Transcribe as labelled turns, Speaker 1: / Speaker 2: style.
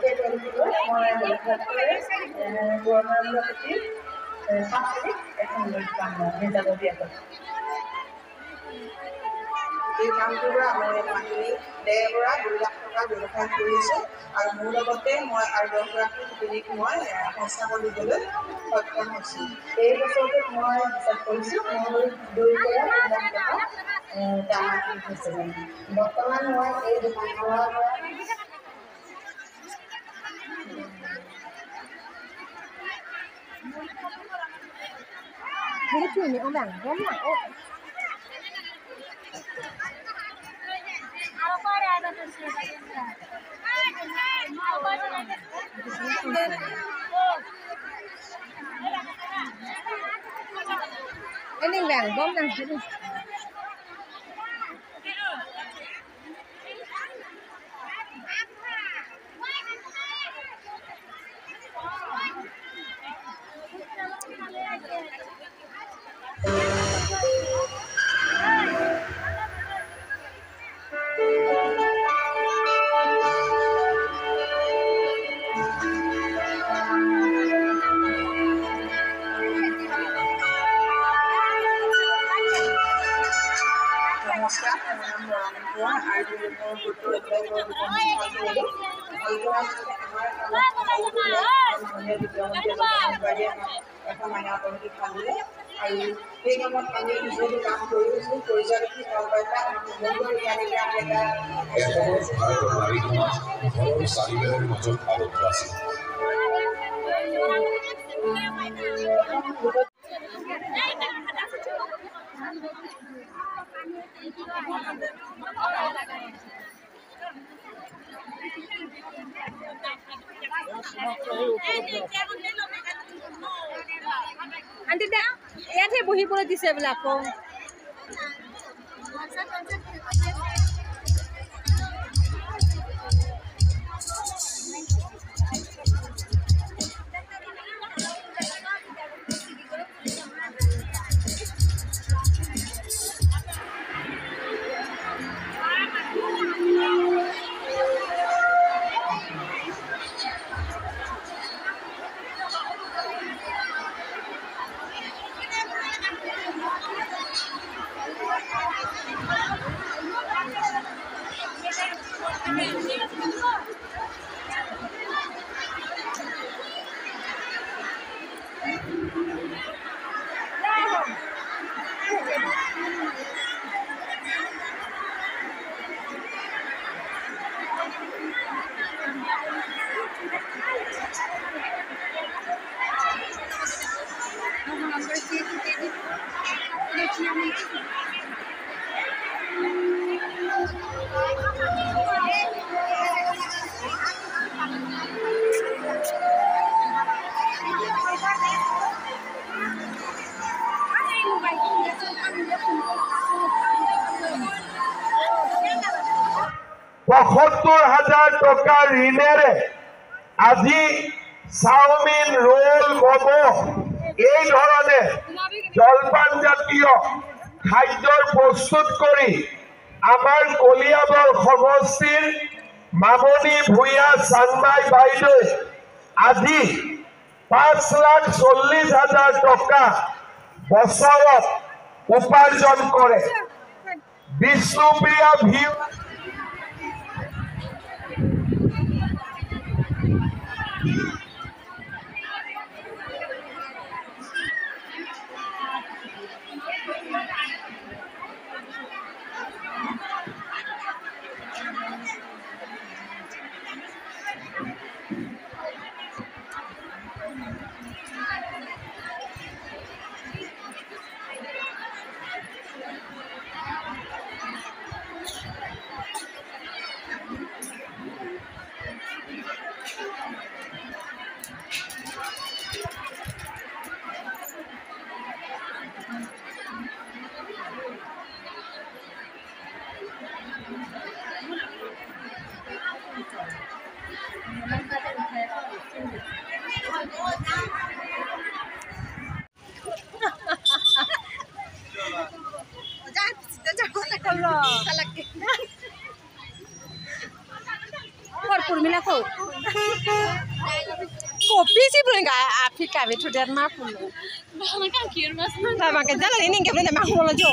Speaker 1: সেই দলটোলৈ মই গভৰ্ণৰৰ প্ৰতি 5 মিনিট এখন লৈ পাম নিজাববীয়াকৈ।
Speaker 2: এই কামটোৰ পৰা মই মাটি 1.5 পৰা 2 লাখ টকা ব্যৱসায় কৰিছোঁ আৰু মোৰ লগতে মই আৰু 10গৰাকী শিপিনীক মই সংস্থাপন দিবলৈ সক্ষম হৈছোঁ।
Speaker 1: এই বছৰটোত মই হিচাপ কৰিছোঁ মোৰ 2 পৰা 3 লাখ টকা দাম হৈছে। বৰ্তমান মই এই দোকানখনৰ পৰা
Speaker 3: ini bang bom nang sini
Speaker 2: নমস্কাৰ, মোৰ নাম মৰাণ কোঁৱৰ আৰু মোৰ গোটৰ এপ্লাইকৰ মাননীয় বিদ্যামন্ত্ৰী এখন মাইনাপন্থী খালে আৰু সেই কামত আমি নিজে কাম কৰিছোঁ। কৰি যোৱা দেখি ভাল পাইছা
Speaker 3: Anti dah, ya dia buhi boleh di sebelah pun.
Speaker 4: $৭৫,০০০ টকা ঋণেৰে আজি চাওমিন, ৰোল, মমো এই ধৰণে জলপান জাতীয় খাদ্যৰ প্ৰস্তুত কৰি আমাৰ কলিয়াবৰ সমষ্টিৰ মামনি ভূঞা চানমাই বাইদেউ আজি 5,40,০০০ টকা বছৰত উপাৰ্জন কৰে। Bishnupriya view
Speaker 3: Por mila kau. Kopi sih belum nggak api kami sudah mampu. Bahkan kira mas. Sama kerja lagi ini nggak boleh mampu loh jo.